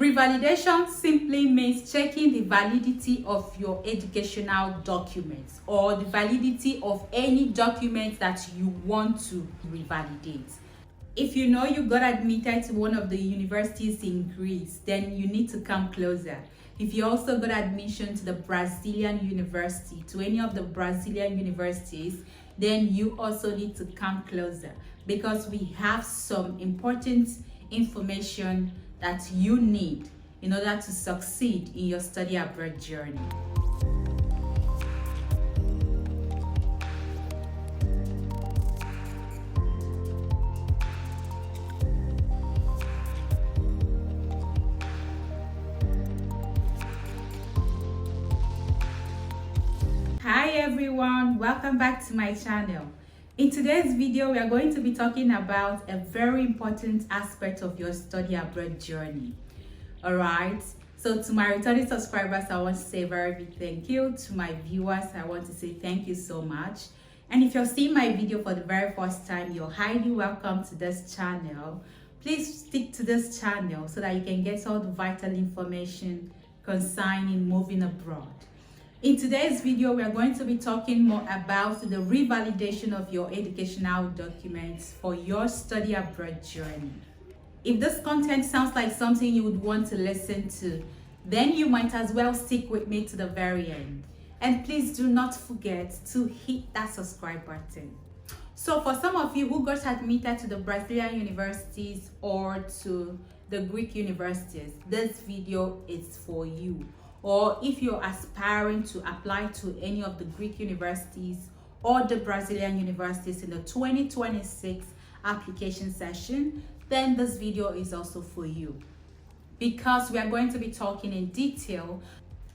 Revalidation simply means checking the validity of your educational documents or the validity of any document that you want to revalidate. If you know you got admitted to one of the universities in Greece, then you need to come closer. If you also got admission to the Brazilian university, to any of the Brazilian universities, then you also need to come closer because we have some important information that you need in order to succeed in your study abroad journey. Hi everyone, welcome back to my channel. In today's video, we are going to be talking about a very important aspect of your study abroad journey. Alright, so to my returning subscribers, I want to say a very big thank you. To my viewers, I want to say thank you so much. And if you're seeing my video for the very first time, you're highly welcome to this channel. Please stick to this channel so that you can get all the vital information concerning moving abroad. In today's video, we are going to be talking more about the revalidation of your educational documents for your study abroad journey. If this content sounds like something you would want to listen to, then you might as well stick with me to the very end. And please do not forget to hit that subscribe button. So for some of you who got admitted to the Brazilian universities or to the Greek universities, this video is for you. Or if you're aspiring to apply to any of the Greek universities or the Brazilian universities in the 2026 application session, then this video is also for you. Because we are going to be talking in detail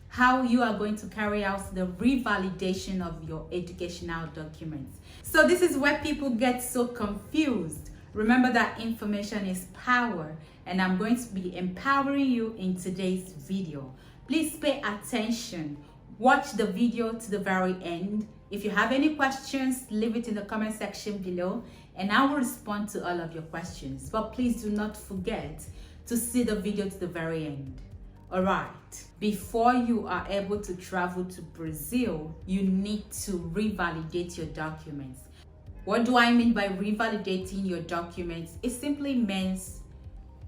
how you are going to carry out the revalidation of your educational documents. So this is where people get so confused. Remember that information is power, and I'm going to be empowering you in today's video. Please pay attention. Watch the video to the very end. If you have any questions, leave it in the comment section below and I will respond to all of your questions. But please do not forget to see the video to the very end. Alright, before you are able to travel to Brazil, you need to revalidate your documents. What do I mean by revalidating your documents? It simply means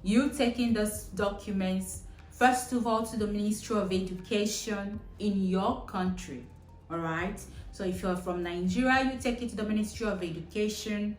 you taking those documents first of all to the Ministry of Education in your country. All right, so if you're from Nigeria, you take it to the Ministry of Education,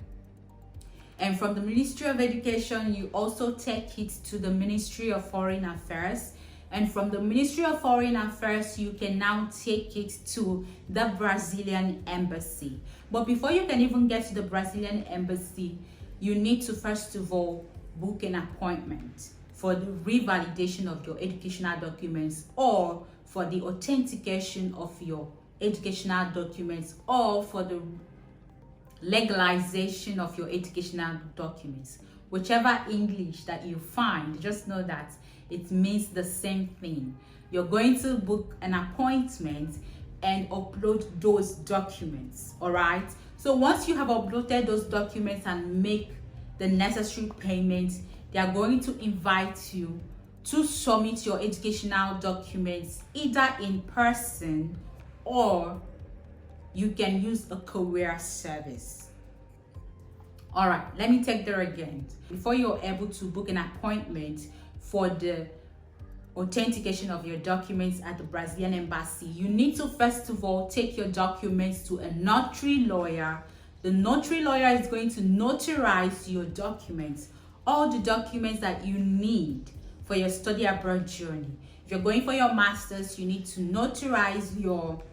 and from the Ministry of Education you also take it to the Ministry of Foreign Affairs, and from the Ministry of Foreign Affairs you can now take it to the Brazilian Embassy. But before you can even get to the Brazilian Embassy, you need to first of all book an appointment for the revalidation of your educational documents or for the authentication of your educational documents or for the legalization of your educational documents. Whichever English that you find, just know that it means the same thing. You're going to book an appointment and upload those documents, all right? So once you have uploaded those documents and make the necessary payments, they are going to invite you to submit your educational documents either in person or you can use a courier service. All right, let me take there again. Before you're able to book an appointment for the authentication of your documents at the Brazilian Embassy, you need to first of all take your documents to a notary lawyer. The notary lawyer is going to notarize your documents, all the documents that you need for your study abroad journey. If you're going for your master's, you need to notarize your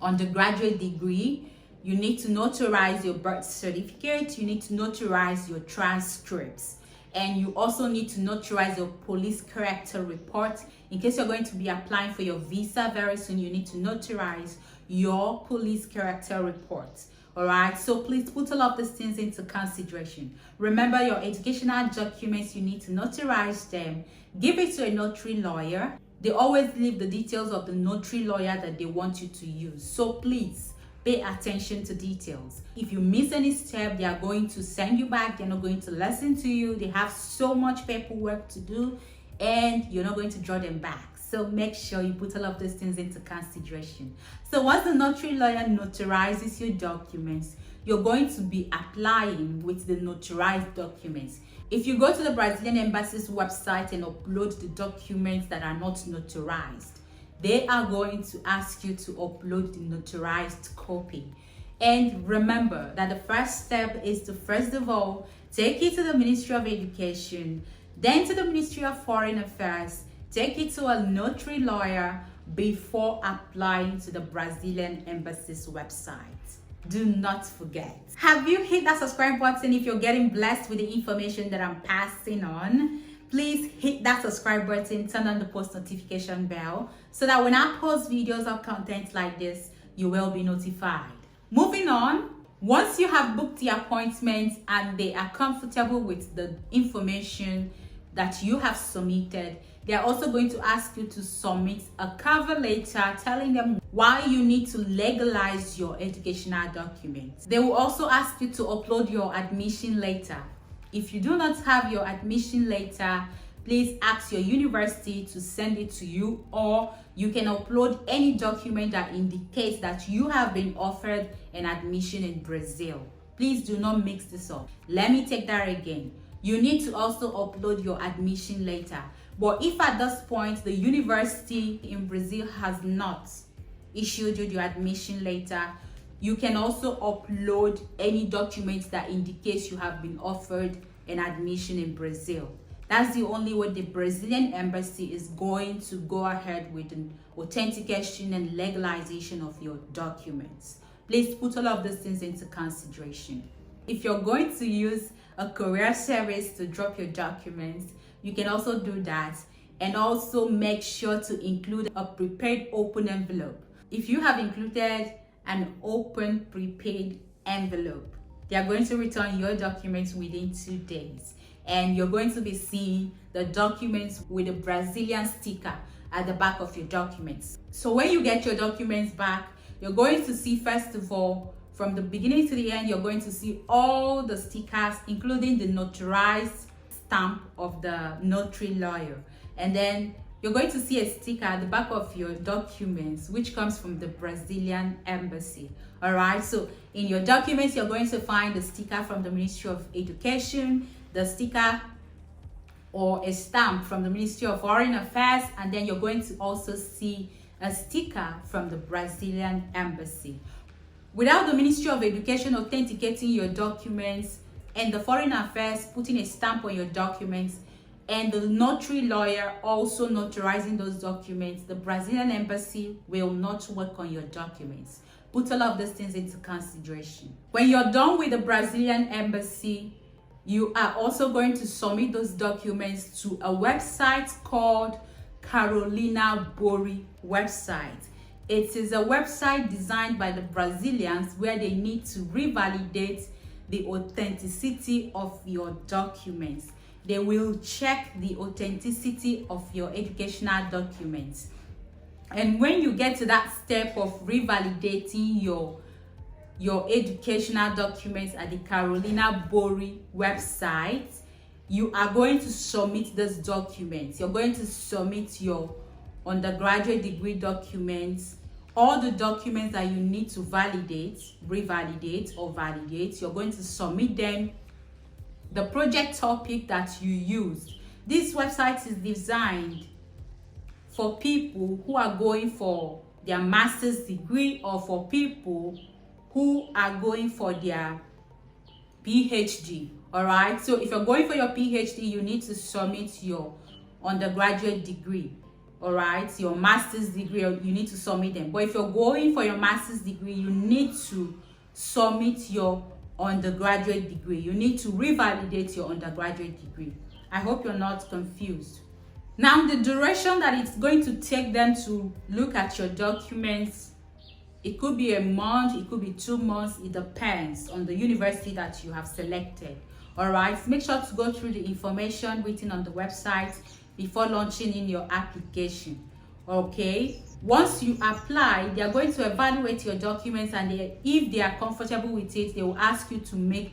undergraduate degree, you need to notarize your birth certificate, you need to notarize your transcripts, and you also need to notarize your police character report. In case you're going to be applying for your visa very soon, you need to notarize your police character report. All right, so please put all of these things into consideration. Remember, your educational documents, you need to notarize them, give it to a notary lawyer. They always leave the details of the notary lawyer that they want you to use, so please pay attention to details. If you miss any step, they are going to send you back. They're not going to listen to you. They have so much paperwork to do, and you're not going to draw them back. So make sure you put all of those things into consideration. So once the notary lawyer notarizes your documents, you're going to be applying with the notarized documents. If you go to the Brazilian embassy's website and upload the documents that are not notarized, they are going to ask you to upload the notarized copy. And remember that the first step is to first of all take it to the Ministry of Education, then to the Ministry of Foreign Affairs, take it to a notary lawyer before applying to the Brazilian embassy's website. Do not forget. Have you hit that subscribe button if you're getting blessed with the information that I'm passing on? Please hit that subscribe button, turn on the post notification bell so that when I post videos or content like this, you will be notified. Moving on, once you have booked the appointment and they are comfortable with the information that you have submitted, they are also going to ask you to submit a cover letter telling them why you need to legalize your educational documents. They will also ask you to upload your admission letter. If you do not have your admission letter, please ask your university to send it to you, or you can upload any document that indicates that you have been offered an admission in Brazil. Please do not mix this up. Let me take that again. You need to also upload your admission letter. But if at this point the university in Brazil has not issued you your admission letter, you can also upload any documents that indicates you have been offered an admission in Brazil. That's the only way the Brazilian embassy is going to go ahead with an authentication and legalization of your documents. Please put all of these things into consideration. If you're going to use a courier service to drop your documents, you can also do that, and also make sure to include a prepaid open envelope. If you have included an open prepaid envelope, they are going to return your documents within 2 days, and you're going to be seeing the documents with a Brazilian sticker at the back of your documents. So when you get your documents back, you're going to see, first of all, from the beginning to the end, you're going to see all the stickers, including the notarized stamp of the notary lawyer. And then you're going to see a sticker at the back of your documents, which comes from the Brazilian embassy. All right, so in your documents, you're going to find the sticker from the Ministry of Education, the sticker or a stamp from the Ministry of Foreign Affairs, and then you're going to also see a sticker from the Brazilian embassy. Without the Ministry of Education authenticating your documents and the Foreign Affairs putting a stamp on your documents and the notary lawyer also notarizing those documents, the Brazilian embassy will not work on your documents. Put all of these things into consideration. When you're done with the Brazilian embassy, you are also going to submit those documents to a website called Carolina Bori website. It is a website designed by the Brazilians where they need to revalidate the authenticity of your documents. They will check the authenticity of your educational documents. And when you get to that step of revalidating your educational documents at the Carolina Bori website, you are going to submit those documents. You're going to submit your undergraduate degree documents, all the documents that you need to validate, revalidate, or validate. You're going to submit them, the project topic that you used. This website is designed for people who are going for their master's degree or for people who are going for their PhD. All right, so if you're going for your PhD, you need to submit your undergraduate degree. All right, your master's degree, you need to submit them. But if you're going for your master's degree, you need to submit your undergraduate degree. You need to revalidate your undergraduate degree. I hope you're not confused. Now, the duration that it's going to take them to look at your documents, it could be a month, it could be 2 months. It depends on the university that you have selected. All right, make sure to go through the information written on the website before launching in your application. Okay, once you apply, they are going to evaluate your documents, and if they are comfortable with it, they will ask you to make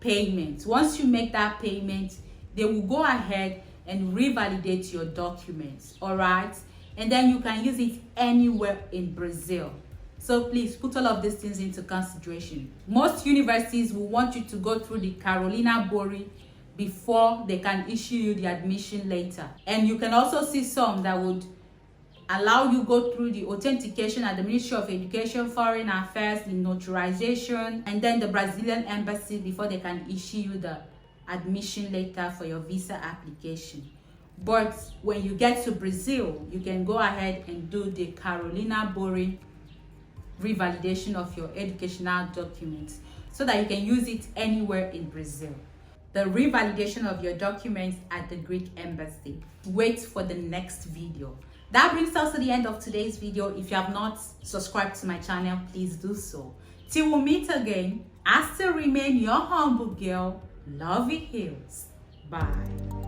payment. Once you make that payment, they will go ahead and revalidate your documents, all right? And then you can use it anywhere in Brazil. So please put all of these things into consideration. Most universities will want you to go through the Carolina Bori before they can issue you the admission letter. And you can also see some that would allow you go through the authentication at the Ministry of Education, Foreign Affairs, the notarization, and then the Brazilian embassy before they can issue you the admission letter for your visa application. But when you get to Brazil, you can go ahead and do the Carolina Bori revalidation of your educational documents so that you can use it anywhere in Brazil. The revalidation of your documents at the Greek embassy. Wait for the next video. That brings us to the end of today's video. If you have not subscribed to my channel, please do so. Till we meet again, I still remain your humble girl, Lovey-Hills. Bye.